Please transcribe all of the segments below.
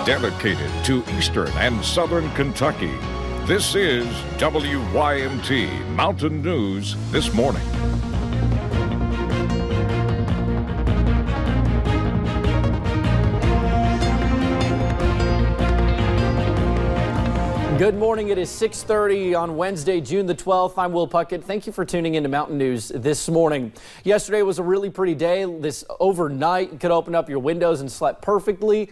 dedicated to Eastern and Southern Kentucky. This is WYMT Mountain News This Morning. Good morning. It is 6:30 on Wednesday, June the 12th. I'm Will Puckett. Thank you for tuning into Mountain News this morning. Yesterday was a really pretty day. This overnight, you could open up your windows and slept perfectly.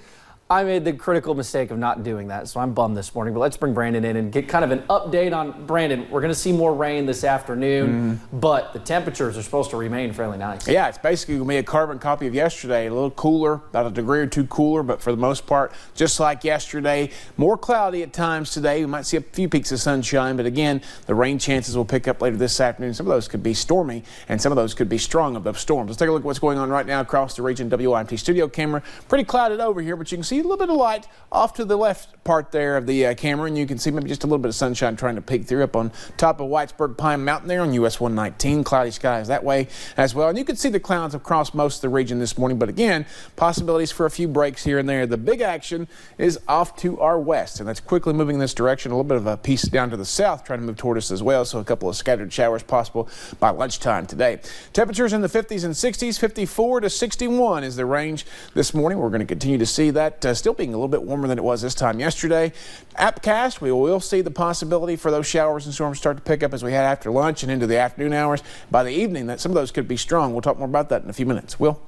I made the critical mistake of not doing that, so I'm bummed this morning. But let's bring Brandon in and get kind of an update on Brandon. We're going to see more rain this afternoon, but the temperatures are supposed to remain fairly nice. Yeah, it's basically going to be a carbon copy of yesterday. A little cooler, about a degree or two cooler, but for the most part, just like yesterday. More cloudy at times today. We might see a few peaks of sunshine, but again, the rain chances will pick up later this afternoon. Some of those could be stormy, and some of those could be strong of those storms. Let's take a look at what's going on right now across the region. WYMT studio camera. Pretty clouded over here, but you can see a little bit of light off to the left part there of the camera, and you can see maybe just a little bit of sunshine trying to peek through up on top of Whitesburg Pine Mountain there on US 119. Cloudy skies that way as well, and you can see the clouds across most of the region this morning, but again, possibilities for a few breaks here and there. The big action is off to our west, and that's quickly moving in this direction. A little bit of a piece down to the south trying to move toward us as well, so a couple of scattered showers possible by lunchtime today. Temperatures in the 50s and 60s. 54 to 61 is the range this morning. We're going to continue to see that still being a little bit warmer than it was this time yesterday. Appcast, we will see the possibility for those showers and storms start to pick up as we head after lunch and into the afternoon hours. By the evening, that some of those could be strong. We'll talk more about that in a few minutes. Will?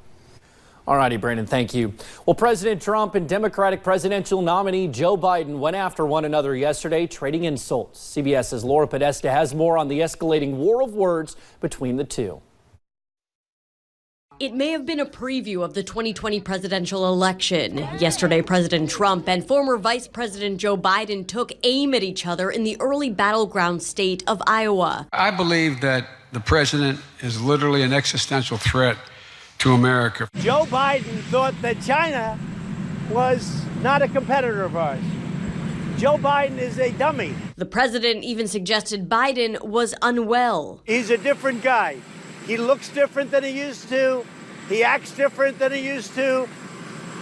All righty, Brandon, thank you. Well, President Trump and Democratic presidential nominee Joe Biden went after one another yesterday, trading insults. CBS's Laura Podesta has more on the escalating war of words between the two. It may have been a preview of the 2020 presidential election. Yesterday, President Trump and former Vice President Joe Biden took aim at each other in the early battleground state of Iowa. I believe that the president is literally an existential threat to America. Joe Biden thought that China was not a competitor of ours. Joe Biden is a dummy. The president even suggested Biden was unwell. He's a different guy. He looks different than he used to. He acts different than he used to.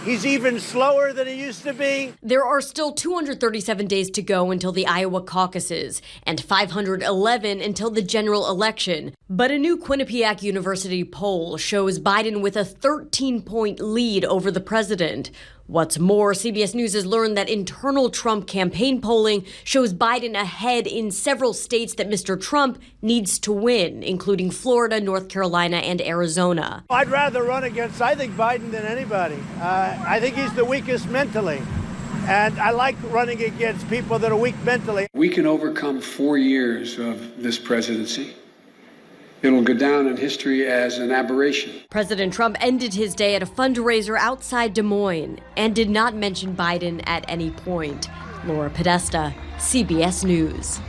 He's even slower than he used to be. There are still 237 days to go until the Iowa caucuses and 511 until the general election. But a new Quinnipiac University poll shows Biden with a 13-point lead over the president. What's more, CBS News has learned that internal Trump campaign polling shows Biden ahead in several states that Mr. Trump needs to win, including Florida, North Carolina, and Arizona. I'd rather run against, I think, Biden than anybody. I think he's the weakest mentally. And I like running against people that are weak mentally. We can overcome 4 years of this presidency. It'll go down in history as an aberration. President Trump ended his day at a fundraiser outside Des Moines and did not mention Biden at any point. Laura Podesta, CBS News.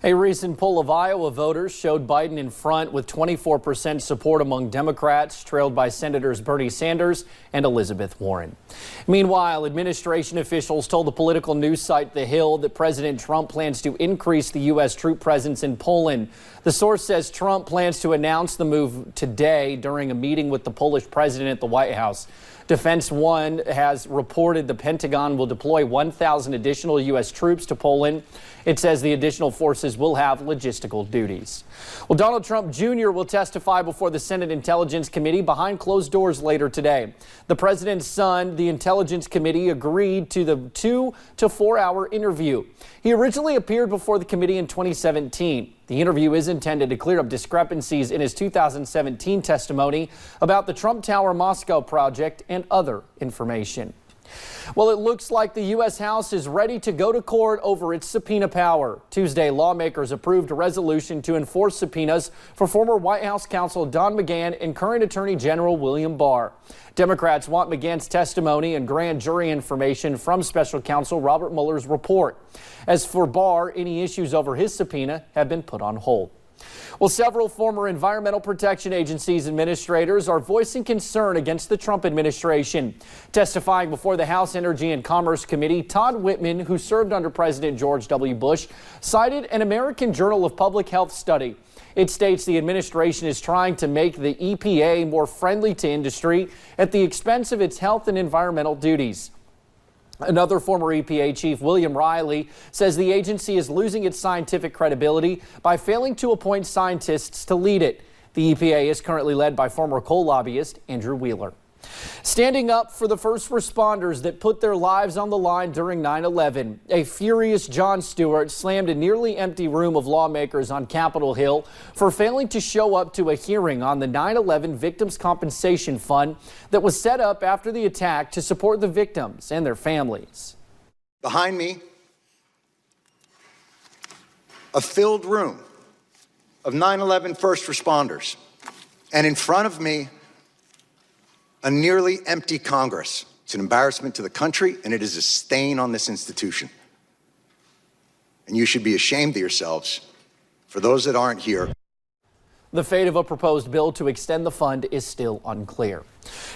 A recent poll of Iowa voters showed Biden in front with 24% support among Democrats, trailed by Senators Bernie Sanders and Elizabeth Warren. Meanwhile, administration officials told the political news site The Hill that President Trump plans to increase the U.S. troop presence in Poland. The source says Trump plans to announce the move today during a meeting with the Polish president at the White House. Defense One has reported the Pentagon will deploy 1,000 additional U.S. troops to Poland. It says the additional forces will have logistical duties. Well, Donald Trump Jr. will testify before the Senate Intelligence Committee behind closed doors later today. The president's son, the Intelligence Committee, agreed to the 2 to 4 hour interview. He originally appeared before the committee in 2017. The interview is intended to clear up discrepancies in his 2017 testimony about the Trump Tower Moscow project and other information. Well, it looks like the U.S. House is ready to go to court over its subpoena power. Tuesday, lawmakers approved a resolution to enforce subpoenas for former White House counsel Don McGahn and current Attorney General William Barr. Democrats want McGahn's testimony and grand jury information from special counsel Robert Mueller's report. As for Barr, any issues over his subpoena have been put on hold. Well, several former Environmental Protection Agency's administrators are voicing concern against the Trump administration. Testifying before the House Energy and Commerce Committee, Todd Whitman, who served under President George W. Bush, cited an American Journal of Public Health study. It states the administration is trying to make the EPA more friendly to industry at the expense of its health and environmental duties. Another former EPA chief, William Riley, says the agency is losing its scientific credibility by failing to appoint scientists to lead it. The EPA is currently led by former coal lobbyist Andrew Wheeler. Standing up for the first responders that put their lives on the line during 9/11, a furious Jon Stewart slammed a nearly empty room of lawmakers on Capitol Hill for failing to show up to a hearing on the 9/11 Victims' Compensation Fund that was set up after the attack to support the victims and their families. Behind me, a filled room of 9/11 first responders, and in front of me, a nearly empty Congress. It's an embarrassment to the country, and it is a stain on this institution. And you should be ashamed of yourselves. For those that aren't here. The fate of a proposed bill to extend the fund is still unclear.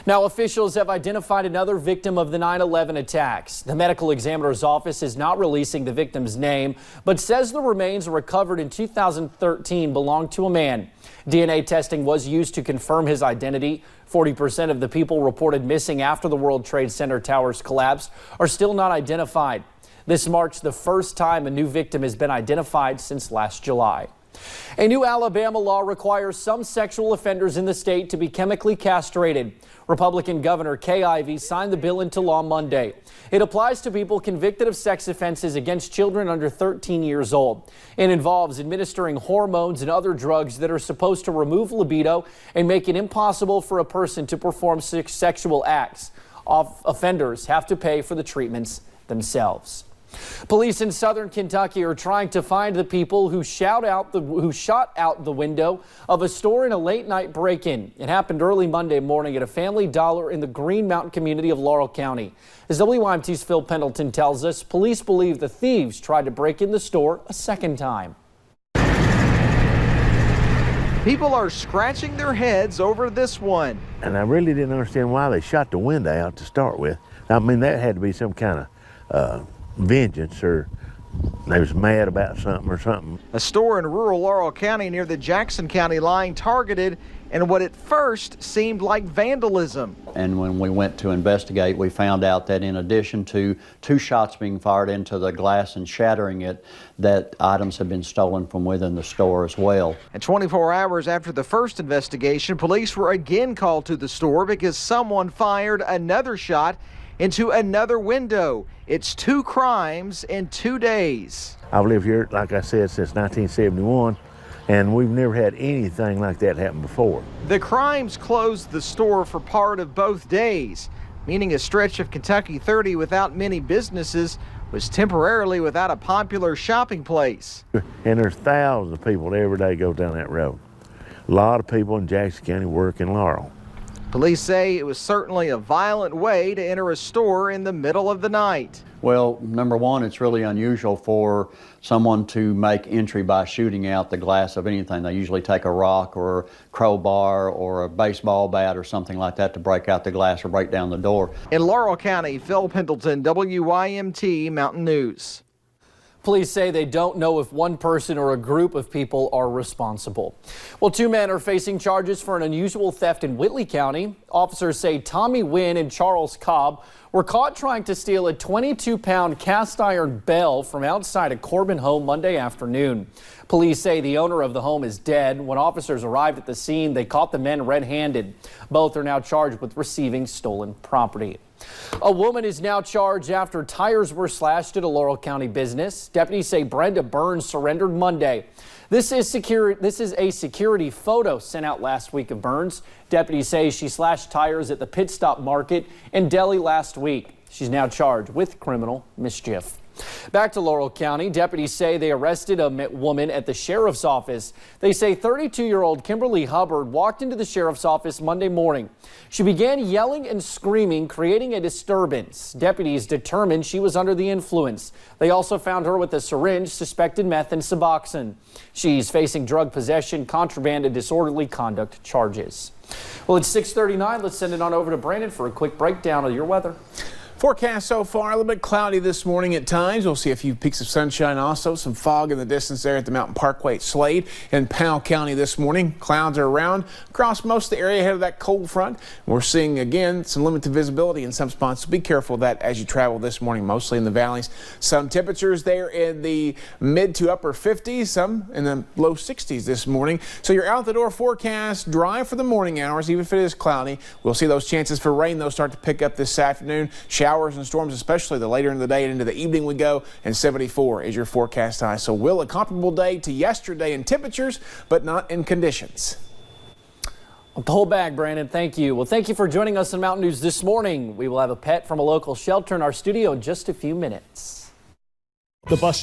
Now, officials have identified another victim of the 9/11 attacks. The medical examiner's office is not releasing the victim's name, but says the remains recovered in 2013 belonged to a man. DNA testing was used to confirm his identity. 40% of the people reported missing after the World Trade Center towers collapsed are still not identified. This marks the first time a new victim has been identified since last July. A new Alabama law requires some sexual offenders in the state to be chemically castrated. Republican Governor Kay Ivey signed the bill into law Monday. It applies to people convicted of sex offenses against children under 13 years old. It involves administering hormones and other drugs that are supposed to remove libido and make it impossible for a person to perform sexual acts. Offenders have to pay for the treatments themselves. Police in southern Kentucky are trying to find the people who shot out the window of a store in a late-night break-in. It happened early Monday morning at a Family Dollar in the Green Mountain community of Laurel County. As WYMT's Phil Pendleton tells us, police believe the thieves tried to break in the store a second time. People are scratching their heads over this one. And I really didn't understand why they shot the window out to start with. I mean, that had to be some kind of vengeance, or they was mad about something or something. A store in rural Laurel County near the Jackson County line targeted in what at first seemed like vandalism. And when we went to investigate, we found out that in addition to 2 shots being fired into the glass and shattering it, that items had been stolen from within the store as well. And 24 hours after the first investigation, police were again called to the store because someone fired another shot into another window. It's 2 crimes in 2 days. I've lived here, like I said, since 1971, and we've never had anything like that happen before. The crimes closed the store for part of both days, meaning a stretch of Kentucky 30 without many businesses was temporarily without a popular shopping place. And there's thousands of people that every day go down that road. A lot of people in Jackson County work in Laurel. Police say it was certainly a violent way to enter a store in the middle of the night. Well, number one, it's really unusual for someone to make entry by shooting out the glass of anything. They usually take a rock or a crowbar or a baseball bat or something like that to break out the glass or break down the door. In Laurel County, Phil Pendleton, WYMT Mountain News. Police say they don't know if one person or a group of people are responsible. Well, 2 men are facing charges for an unusual theft in Whitley County. Officers say Tommy Wynn and Charles Cobb were caught trying to steal a 22-pound cast iron bell from outside a Corbin home Monday afternoon. Police say the owner of the home is dead. When officers arrived at the scene, they caught the men red-handed. Both are now charged with receiving stolen property. A woman is now charged after tires were slashed at a Laurel County business. Deputies say Brenda Burns surrendered Monday. This is a security photo sent out last week of Burns. Deputies say she slashed tires at the Pit Stop Market in Delhi last week. She's now charged with criminal mischief. Back to Laurel County, deputies say they arrested a woman at the sheriff's office. They say 32-year-old Kimberly Hubbard walked into the sheriff's office Monday morning. She began yelling and screaming, creating a disturbance. Deputies determined she was under the influence. They also found her with a syringe, suspected meth, and Suboxone. She's facing drug possession, contraband, and disorderly conduct charges. Well, it's 6:39. Let's send it on over to Brandon for a quick breakdown of your weather. Forecast so far, a little bit cloudy this morning at times. We'll see a few peaks of sunshine, also some fog in the distance there at the Mountain Parkway at Slade in Powell County this morning. Clouds are around across most of the area ahead of that cold front. We're seeing again some limited visibility in some spots, so be careful of that as you travel this morning, mostly in the valleys. Some temperatures there in the mid to upper 50s, some in the low 60s this morning. So your out the door forecast, dry for the morning hours, even if it is cloudy. We'll see those chances for rain, those start to pick up this afternoon. Showers and storms, especially the later in the day and into the evening we go, and 74 is your forecast high. So will a comparable day to yesterday in temperatures, but not in conditions. The whole bag, Brandon. Thank you. Well, thank you for joining us in Mountain News this morning. We will have a pet from a local shelter in our studio in just a few minutes. The bus